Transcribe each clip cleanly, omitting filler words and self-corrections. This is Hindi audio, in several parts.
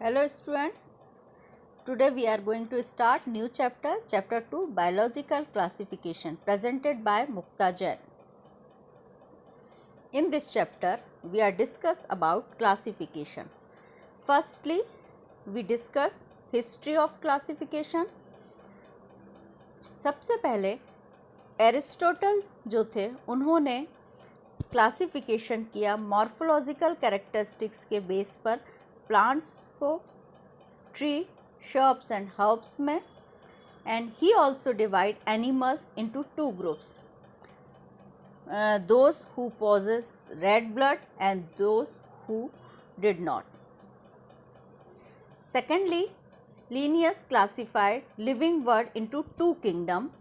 Hello students, today we are going to start new chapter 2 Biological Classification presented by Mukta Jain. In this chapter we are discuss about classification. Firstly, we discuss history of classification. सबसे पहले एरिस्टोटल जो थे उन्होंने क्लासिफिकेशन किया मॉर्फोलॉजिकल कैरेक्टरिस्टिक्स के बेस पर प्लांट्स को ट्री shrubs and herbs में, and he also divide animals into two groups, those who possess red blood and those who did not. Secondly, Linnaeus classified living world into two kingdoms,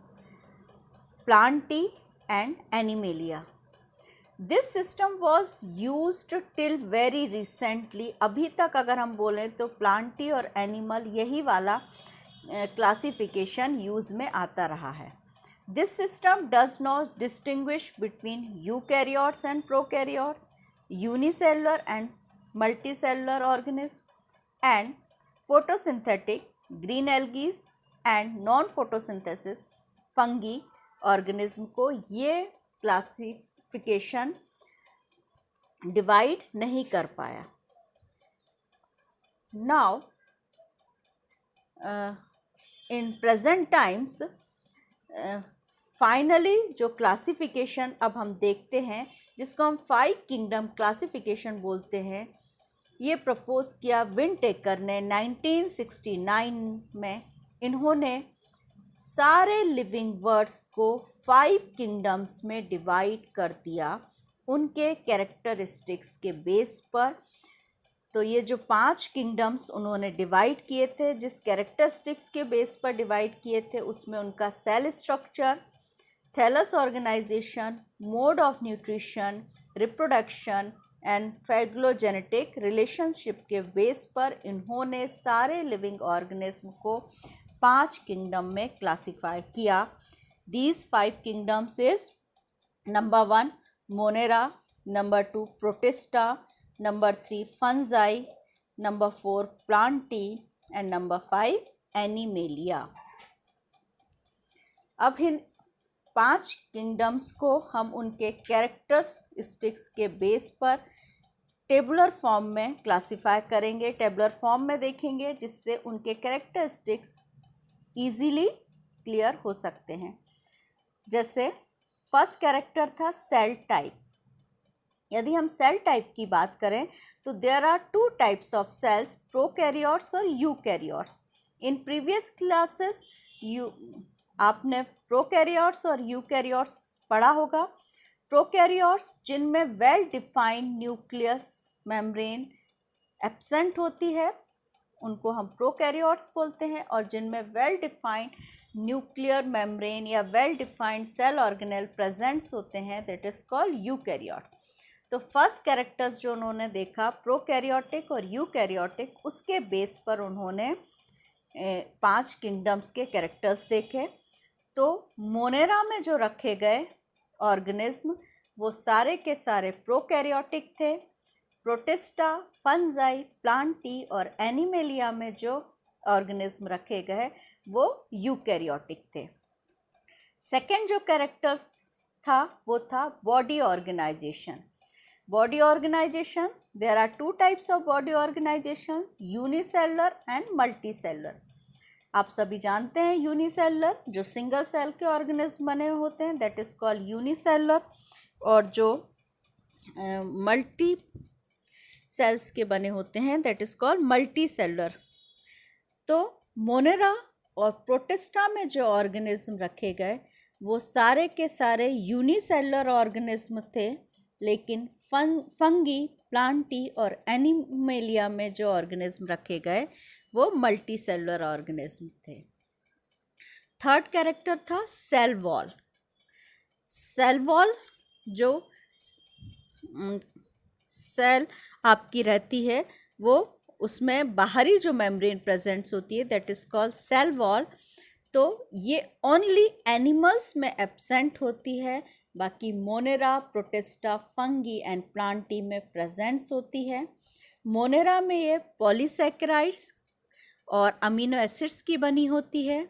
Plantae and Animalia. This system was used till very recently. अभी तक अगर हम बोलें तो प्लांटी और एनिमल यही वाला क्लासिफिकेशन यूज़ में आता रहा है. This system does not distinguish between eukaryotes and prokaryotes, unicellular and multicellular organisms, and photosynthetic green algae and non-photosynthesis fungi organism को ये क्लासिफिकेशन डिवाइड नहीं कर पाया. Now in present times finally जो क्लासिफिकेशन अब हम देखते हैं जिसको हम 5 किंगडम क्लासिफिकेशन बोलते हैं, ये प्रपोज किया विंटेकर ने 1969 में. इन्होंने सारे लिविंग वर्ड्स को 5 किंगडम्स में डिवाइड कर दिया उनके कैरेक्टरिस्टिक्स के बेस पर. तो ये जो 5 किंगडम्स उन्होंने डिवाइड किए थे, जिस कैरेक्टरिस्टिक्स के बेस पर डिवाइड किए थे, उसमें उनका cell structure, thallus organisation, mode of nutrition, reproduction and phylogenetic relationship के बेस पर इन्होंने सारे लिविंग ऑर्गेनिज्म को 5 किंगडम में क्लासिफाई किया. These 5 kingdoms is number 1 Monera, number 2 Protista, number 3 Fungi, number 4 Plantae and number 5 Animalia. अब इन 5 किंगडम्स को हम उनके कैरेक्टरिस्टिक्स के बेस पर टेबुलर फॉर्म में क्लासिफाई करेंगे, टेबुलर फॉर्म में देखेंगे, जिससे उनके कैरेक्टरिस्टिक्स ईजीली क्लियर हो सकते हैं. जैसे फर्स्ट कैरेक्टर था सेल टाइप. यदि हम सेल टाइप की बात करें तो there are 2 types of cells, prokaryotes और यूकैरियोट्स. इन प्रीवियस क्लासेस आपने प्रोकैरियोट्स और यूकैरियोट्स पढ़ा होगा. प्रोकैरियोट्स जिनमें well defined nucleus membrane absent होती है उनको हम प्रोकैरियोट्स बोलते हैं, और जिनमें वेल डिफाइंड न्यूक्लियर मेम्ब्रेन या well defined cell organelle presents होते हैं, दैट इज कॉल्ड यूकैरियोट. तो फर्स्ट कैरेक्टर्स जो उन्होंने देखा प्रोकैरियोटिक और यूकैरियोटिक, उसके बेस पर उन्होंने 5 किंगडम्स के कैरेक्टर्स देखे. तो मोनेरा में जो रखे गए ऑर्गेनिज्म वो सारे के सारे प्रोकैरियोटिक थे. प्रोटिस्टा, फंजाई, प्लांटी और एनिमेलिया में जो ऑर्गेनिज्म रखे गए वो यूकैरियोटिक थे. सेकेंड जो कैरेक्टर्स था वो था body organization. Body organization, there are 2 types of body organization, unicellular and multicellular. आप सभी जानते हैं यूनिसेलुलर जो सिंगल सेल के ऑर्गेनिज्म बने होते हैं, दैट इज कॉल्ड यूनिसेलुलर, और जो मल्टी सेल्स के बने होते हैं that is called multi cellular. तो मोनेरा और प्रोटिस्टा में जो ऑर्गेनिज्म रखे गए वो सारे के सारे यूनिसेलुलर ऑर्गेनिज्म थे, लेकिन फंगी, प्लांटी और एनिमेलिया में जो ऑर्गेनिज्म रखे गए वो मल्टी सेलुलर ऑर्गेनिज्म थे. थर्ड कैरेक्टर था सेल वॉल. सेल वॉल जो सेल आपकी रहती है वो उसमें बाहरी जो मेम्ब्रेन प्रेजेंट्स होती है that is called cell wall. तो ये ओनली एनिमल्स में एब्सेंट होती है, बाकी Monera, Protista, fungi and Plantae में प्रेजेंट्स होती है. मोनेरा में ये पॉलीसैकेराइड्स और अमीनो एसिड्स की बनी होती है।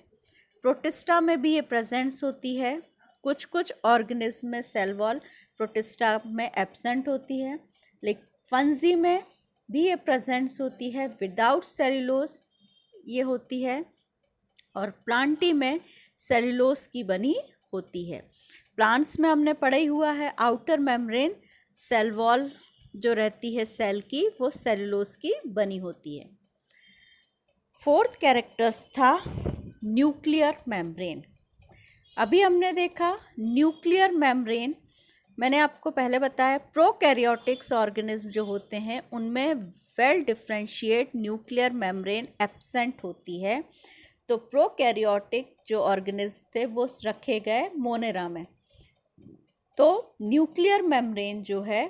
प्रोटिस्टा में भी ये प्रेजेंस होती है। कुछ कुछ ऑर्गेनिज्म में सेल वॉल प्रोटिस्टा में एब्सेंट होती है, लेकिन फंजी में भी ये प्रेजेंस होती है। विदाउट सेल्यूलोज ये होती है, और प्लांटी में सेल्यूलोज की बनी होती है। प्लांट्स में हमने पढ़ा ही हुआ है, आउटर मेम्ब्रेन सेल वॉल जो रहती है सेल की, वो सेल्यूलोज की बनी होती है। फोर्थ कैरेक्टर्स था न्यूक्लियर मेम्ब्रेन। अभी हमने देखा न्यूक्लियर मेम्ब्रेन, मैंने आपको पहले बताया प्रोकैरियोटिक्स ऑर्गेनिज्म जो होते हैं उनमें well differentiate nuclear membrane absent होती है। तो प्रोकैरियोटिक जो ऑर्गेनिज्म थे वो रखे गए मोनेरा में। तो न्यूक्लियर मेम्ब्रेन जो है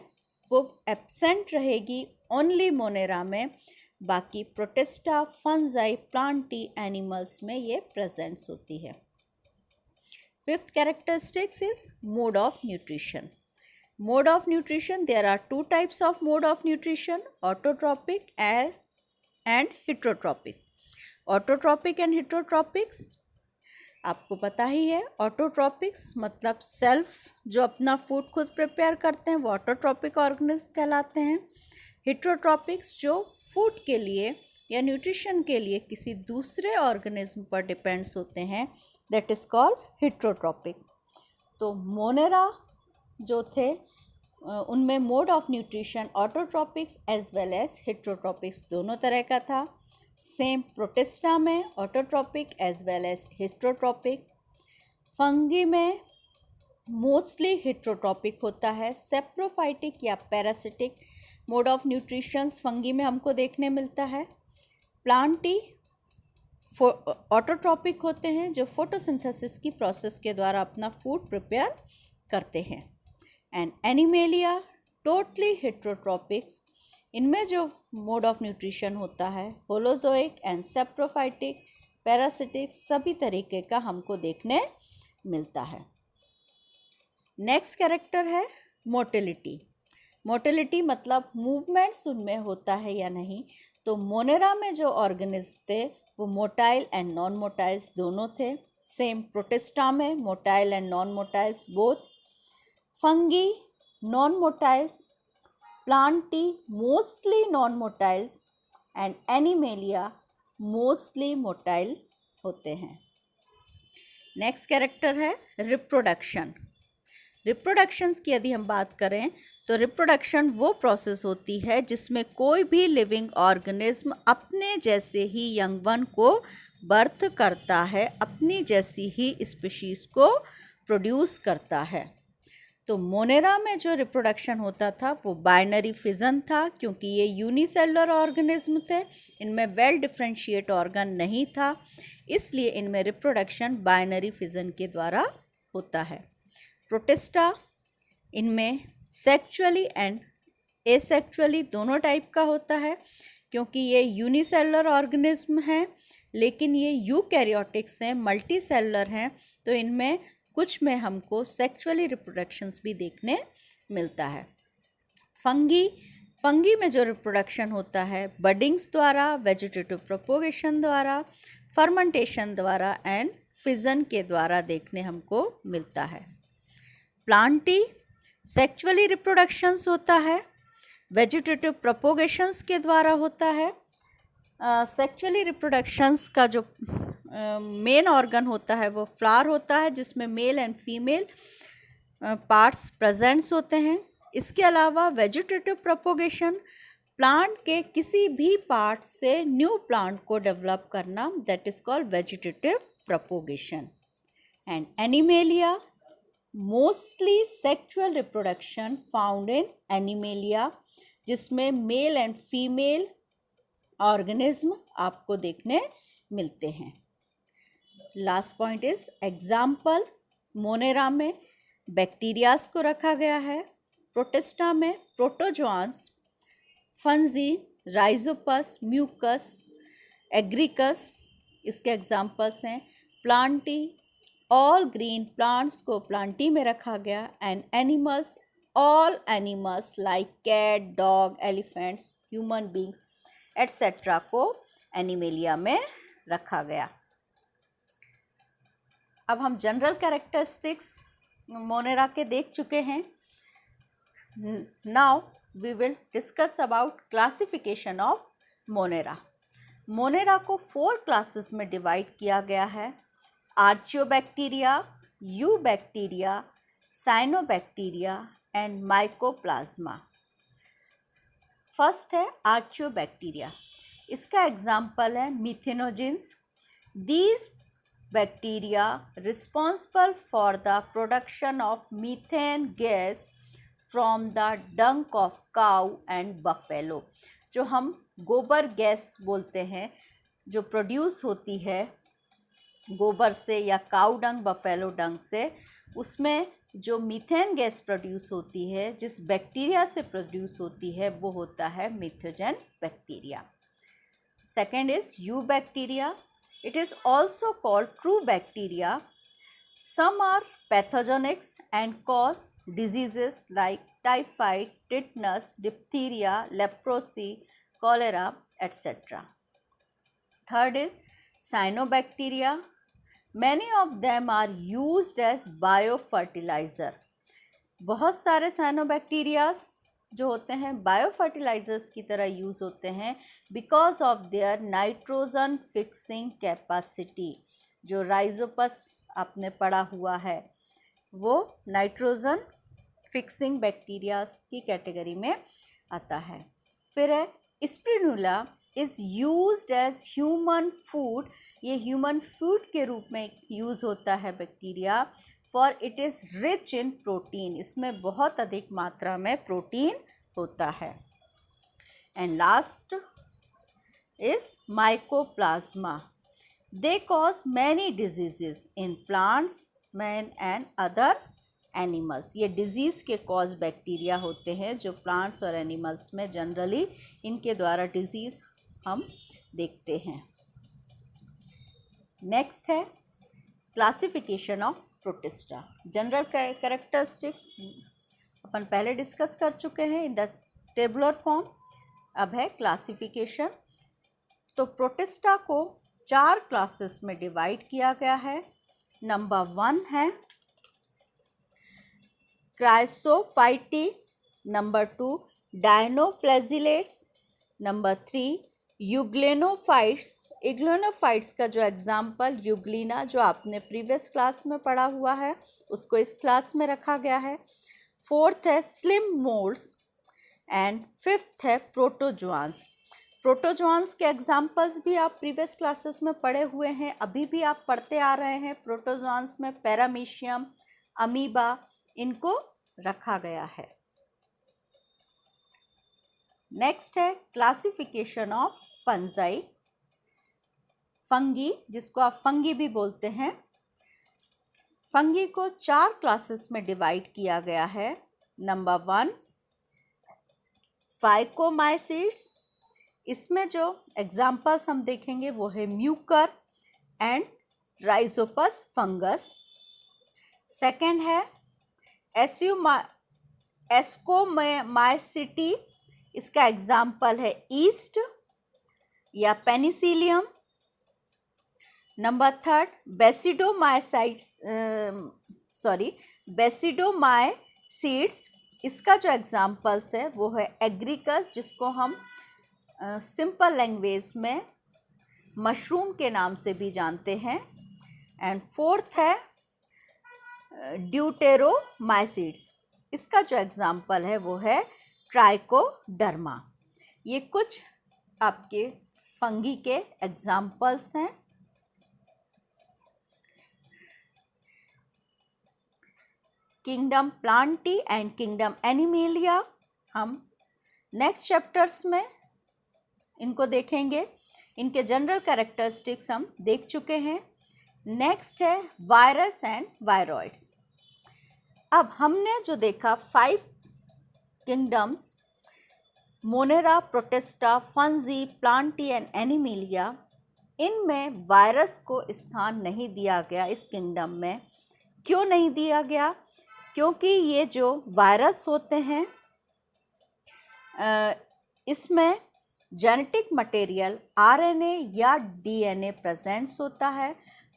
वो एब्सेंट रहेगी ओनली मोनेरा में, बाकी प्रोटिस्टा, फंजाई, प्लांटी, एनिमल्स में ये प्रेजेंट्स होती है। Fifth characteristics is mode of nutrition. Mode of nutrition, there are two types of mode of nutrition, autotrophic and heterotropic. Autotrophic and heterotropics आपको पता ही है। ऑटोट्रॉपिक्स मतलब सेल्फ जो अपना फूड खुद प्रिपेयर करते हैं वो ऑटोट्रॉपिक ऑर्गेनिज्म कहलाते हैं। हेटेरोट्रॉपिक्स जो फूड के लिए या न्यूट्रिशन के लिए किसी दूसरे ऑर्गेनिज्म पर डिपेंड्स होते हैं, दैट इज़ कॉल्ड हेटेरोट्रॉपिक। तो मोनेरा जो थे उनमें mode of nutrition autotrophics as well as heterotrophics दोनों तरह का था। सेम प्रोटिस्टा में autotrophic as well as heterotrophic. Fungi में मोस्टली हेटेरोट्रॉपिक होता है। सेप्रोफाइटिक या parasitic mode of nutritions fungi में हमको देखने मिलता है। प्लांटी ऑटोट्रॉपिक होते हैं जो फोटोसिंथेसिस की प्रोसेस के द्वारा अपना फूड प्रिपेयर करते हैं। एंड एनिमेलिया टोटली हेटेरोट्रॉपिक्स, इनमें जो मोड ऑफ न्यूट्रिशन होता है होलोजोइक एंड सेप्रोफाइटिक, पैरासिटिक सभी तरीके का हमको देखने मिलता है। नेक्स्ट कैरेक्टर है मोटिलिटी। मोटिलिटी मतलब मूवमेंट्स उनमें होता है या नहीं। तो मोनेरा में जो ऑर्गेनिज्म थे वो मोटाइल एंड नॉन मोटाइल्स दोनों थे। सेम प्रोटिस्टा में motile and non motiles both. Fungi non motiles, Plantae mostly non motiles and Animalia mostly motile होते हैं। नेक्स्ट कैरेक्टर है रिप्रोडक्शन। रिप्रोडक्शंस की यदि हम बात करें तो रिप्रोडक्शन वो प्रोसेस होती है जिसमें कोई भी लिविंग ऑर्गेनिज्म अपने जैसे ही यंग वन को बर्थ करता है, अपनी जैसी ही स्पीशीज़ को प्रोड्यूस करता है। तो मोनेरा में जो रिप्रोडक्शन होता था वो बाइनरी फिजन था, क्योंकि ये यूनिसेलुलर ऑर्गेनिज्म थे, इनमें वेल डिफरेंशिएट ऑर्गन नहीं था, इसलिए इनमें रिप्रोडक्शन बाइनरी फिजन के द्वारा होता है। प्रोटिस्टा इनमें सेक्चुअली एंड एसेक्चुअली दोनों टाइप का होता है, क्योंकि ये यूनिसेलुलर ऑर्गेनिज्म हैं, लेकिन ये यूकैरियोटिक्स हैं, मल्टी सेलुलर हैं, तो इनमें कुछ में हमको सेक्चुअली रिप्रोडक्शंस भी देखने मिलता है। फंगी में जो रिप्रोडक्शन होता है बडिंग्स द्वारा, वेजिटेटिव प्रोपोगेशन द्वारा, फर्मेंटेशन द्वारा एंड फिजन के द्वारा देखने हमको मिलता है। प्लांटी सेक्चुअली रिप्रोडक्शंस होता है, वेजिटेटिव प्रोपोगेशंस के द्वारा होता है। सेक्चुअली रिप्रोडक्शंस का जो मेन ऑर्गन होता है वो फ्लावर होता है, जिसमें male and female parts presents होते हैं। इसके अलावा वेजिटेटिव प्रोपोगेशन प्लांट के किसी भी पार्ट से न्यू प्लांट को डेवलप करना, that is called vegetative propagation. And Animalia mostly sexual reproduction found in Animalia, जिसमें मेल एंड फीमेल ऑर्गेनिज्म आपको देखने मिलते हैं। Last point is example. Monera में बैक्टीरियाज को रखा गया है, प्रोटिस्टा में protozoans, fungi, Rhizopus, mucus, Agaricus इसके एग्जाम्पल्स हैं। प्लांटी ऑल ग्रीन प्लांट्स को प्लांटी में रखा गया। And animals all animals like cat, dog, elephants human beings etcetera को एनिमेलिया में रखा गया। अब हम जनरल कैरेक्टरिस्टिक्स मोनेरा के देख चुके हैं। Now we will discuss about classification of Monera. Monera को 4 क्लासेस में डिवाइड किया गया है। Archaebacteria, eubacteria, cyanobacteria and mycoplasma. First है आर्चियोबैक्टीरिया। इसका एग्जाम्पल है methanogens. These bacteria responsible for the production of methane gas from the dung of cow and buffalo. जो हम गोबर गैस बोलते हैं, जो प्रोड्यूस होती है गोबर से या काउ डंग, बफेलो डंग से, उसमें जो मीथेन गैस प्रोड्यूस होती है, जिस बैक्टीरिया से प्रोड्यूस होती है, वो होता है methanogen bacteria. Second is eubacteria. It is also called true bacteria. Some are pathogenics and cause diseases like typhoid, tetanus, diphtheria, leprosy, cholera, etc. Third is cyanobacteria. Many of them are used as biofertilizer. बहुत सारे साइनोबैक्टीरियाज जो होते हैं बायोफर्टिलाइजर्स की तरह यूज़ होते हैं because of their nitrogen fixing capacity. जो राइजोपस आपने पढ़ा हुआ है वो नाइट्रोजन फिक्सिंग बैक्टीरियाज की कैटेगरी में आता है। फिर है Spirulina is used as human food. ये ह्यूमन फूड के रूप में यूज़ होता है bacteria. For it is rich in protein. इसमें बहुत अधिक मात्रा में प्रोटीन होता है। And last is Mycoplasma. They cause many diseases in plants, man and other animals. ये डिजीज़ के कॉज बैक्टीरिया होते हैं जो प्लांट्स और एनिमल्स में जनरली इनके द्वारा डिजीज़ हम देखते हैं। नेक्स्ट है classification of Protista. General characteristics अपन पहले डिस्कस कर चुके हैं इन द टेबुलर फॉर्म। अब है क्लासिफिकेशन। तो प्रोटिस्टा को 4 क्लासेस में डिवाइड किया गया है। नंबर 1 है क्राइसोफाइटी, नंबर 2 डायनोफ्लैजिलेट्स, नंबर 3 यूग्लेनोफाइट्स। इग्लेनोफाइट्स का जो एग्जाम्पल यूग्लिना जो आपने प्रीवियस क्लास में पढ़ा हुआ है उसको इस क्लास में रखा गया है। 4th है स्लिम मोल्ड्स एंड 5th है प्रोटोजोआंस। प्रोटोजोआंस के एग्जाम्पल्स भी आप प्रीवियस क्लासेस में पढ़े हुए हैं, अभी भी आप पढ़ते आ रहे हैं। प्रोटोजोआंस में पैरामीशियम, अमीबा, इनको रखा गया है। नेक्स्ट है क्लासिफिकेशन ऑफ फंजाई। फंगी, जिसको आप फंगी भी बोलते हैं। फंगी को 4 क्लासेस में डिवाइड किया गया है। नंबर 1 फाइकोमाइसीड्स। इसमें जो एग्जाम्पल्स हम देखेंगे वो है Mucor and Rhizopus fungus. Second है एस्कोमाइसिटी। इसका एग्जाम्पल है ईस्ट या पेनिसिलियम। नंबर 3 बेसिडोमाइसीड्स। इसका जो एग्जाम्पल्स है वो है एग्रिकस, जिसको हम सिंपल लैंग्वेज में मशरूम के नाम से भी जानते हैं। एंड 4th है ड्यूटेरोमाइसीड्स। इसका जो एग्जाम्पल है वो है ट्राइकोडर्मा। ये कुछ आपके फंगी के एग्जाम्पल्स हैं। Kingdom Plantae and kingdom animalia हम नेक्स्ट चैप्टर्स में इनको देखेंगे। इनके जनरल कैरेक्टरिस्टिक्स हम देख चुके हैं। नेक्स्ट है वायरस एंड वायरॉइड्स। अब हमने जो देखा 5 kingdoms Monera, protista, fungi, Plantae and animalia, इनमें वायरस को स्थान नहीं दिया गया इस किंगडम में। क्यों नहीं दिया गया? क्योंकि ये जो वायरस होते हैं इसमें जेनेटिक मटेरियल आरएनए या डीएनए प्रेजेंट्स होता है,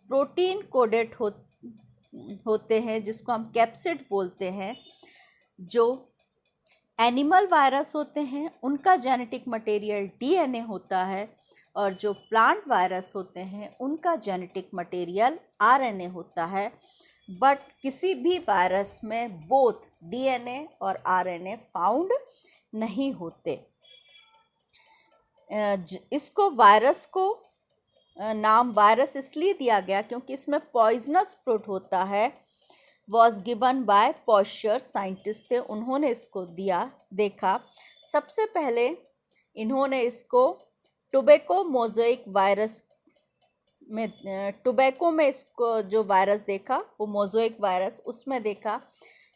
प्रोटीन कोडेड होते हैं जिसको हम कैप्सिड बोलते हैं। जो एनिमल वायरस होते हैं उनका जेनेटिक मटेरियल डीएनए होता है, और जो प्लांट वायरस होते हैं उनका जेनेटिक मटेरियल आरएनए होता है। बट किसी भी वायरस में बोथ डीएनए और आरएनए फाउंड नहीं होते। इसको वायरस को नाम वायरस इसलिए दिया गया क्योंकि इसमें पॉइजनस फ्रूट होता है। Was given by Pasteur, scientist थे, उन्होंने इसको देखा। सबसे पहले इन्होंने इसको टोबैको मोज़ेक वायरस में, टोबैको में इसको जो वायरस देखा वो मोज़ेक वायरस, उसमें देखा।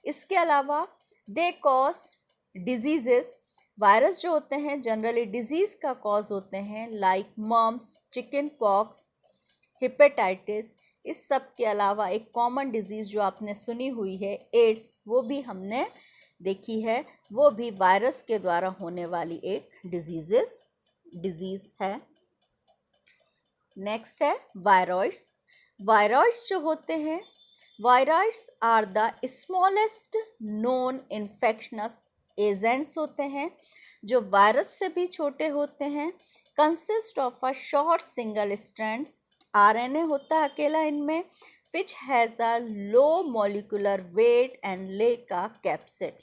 इसके अलावा दे कॉज डिजीजेस, वायरस जो होते हैं जनरली डिजीज़ का कॉज होते हैं, like mumps, chicken pox, hepatitis. इस सब के अलावा एक कॉमन डिजीज़ जो आपने सुनी हुई है एड्स, वो भी हमने देखी है, वो भी वायरस के द्वारा होने वाली एक डिजीज़ है। नेक्स्ट है वायरॉइड्स। वायरॉइड्स जो होते हैं, viroids are the smallest known infectious agents होते हैं जो वायरस से भी छोटे होते हैं। Consist of a short single strands, RNA होता है अकेला इनमें, which has a low molecular weight and lack a capsid.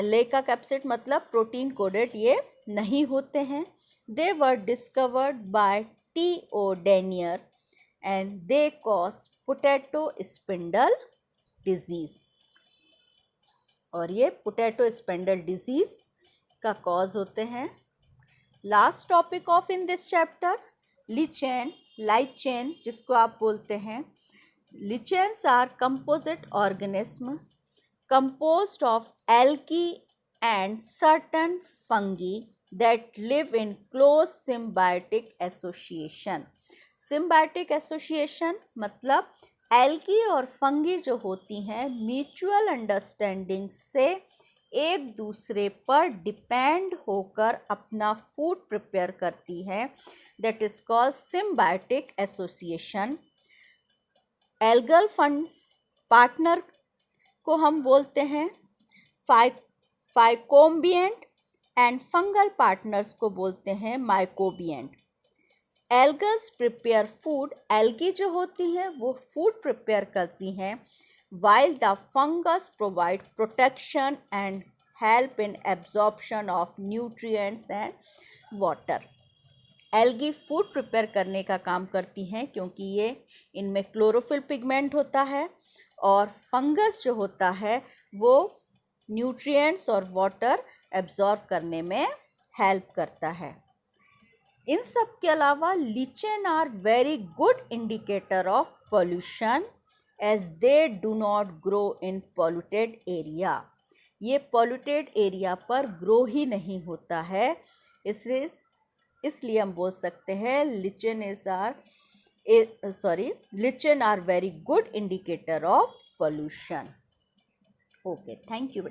Lack a capsid मतलब प्रोटीन कोडेड ये नहीं होते हैं। They were discovered by T.O. Danier and they cause potato spindle disease, और ये पोटैटो स्पिंडल डिजीज का कॉज होते हैं। Last topic of in this chapter, lichen, light chain जिसको आप बोलते हैं। Lichens are composite organism composed of algae and certain fungi that live in close symbiotic association. Symbiotic association मतलब एल्गी और फंगी जो होती हैं म्यूचुअल अंडरस्टैंडिंग से एक दूसरे पर डिपेंड होकर अपना फूड प्रिपेयर करती हैं, that is called symbiotic association. Algal fund partner को हम बोलते हैं फाइकोम्बिएंट एंड फंगल पार्टनर्स को बोलते हैं माइकोबिएंट। एल्गस प्रिपेयर फूड, एल्गी जो होती हैं वो फूड प्रिपेयर करती हैं, while the fungus provide protection and help in absorption of nutrients and water. Algae food prepare करने का काम करती हैं क्योंकि ये इनमें क्लोरोफिल पिगमेंट होता है, और फंगस जो होता है वो न्यूट्रिएंट्स और वाटर एब्जॉर्ब करने में हेल्प करता है। इन सब के अलावा lichen are very good indicator of pollution as they do not grow in polluted area. ये पॉल्यूटेड एरिया पर ग्रो ही नहीं होता है, इसलिए हम बोल सकते हैं lichen are very good indicator of pollution. Okay, thank you.